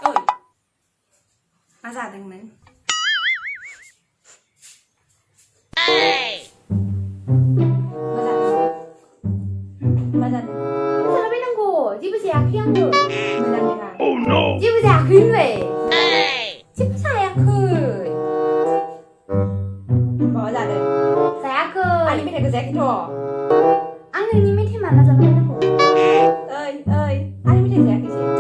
Ôi, hóa ra thằng này. 맞아. 사람이 는 거, 집에서 약한 거. 맞아. Oh no! 집에서 약한 거. 집에서 약한. Bỏ ra đây. 약한. Anh mới thấy cái rẻ cái trò. anh này mới thấy mà nó ra nó có. Ơi, anh mới thấy rẻ cái gì?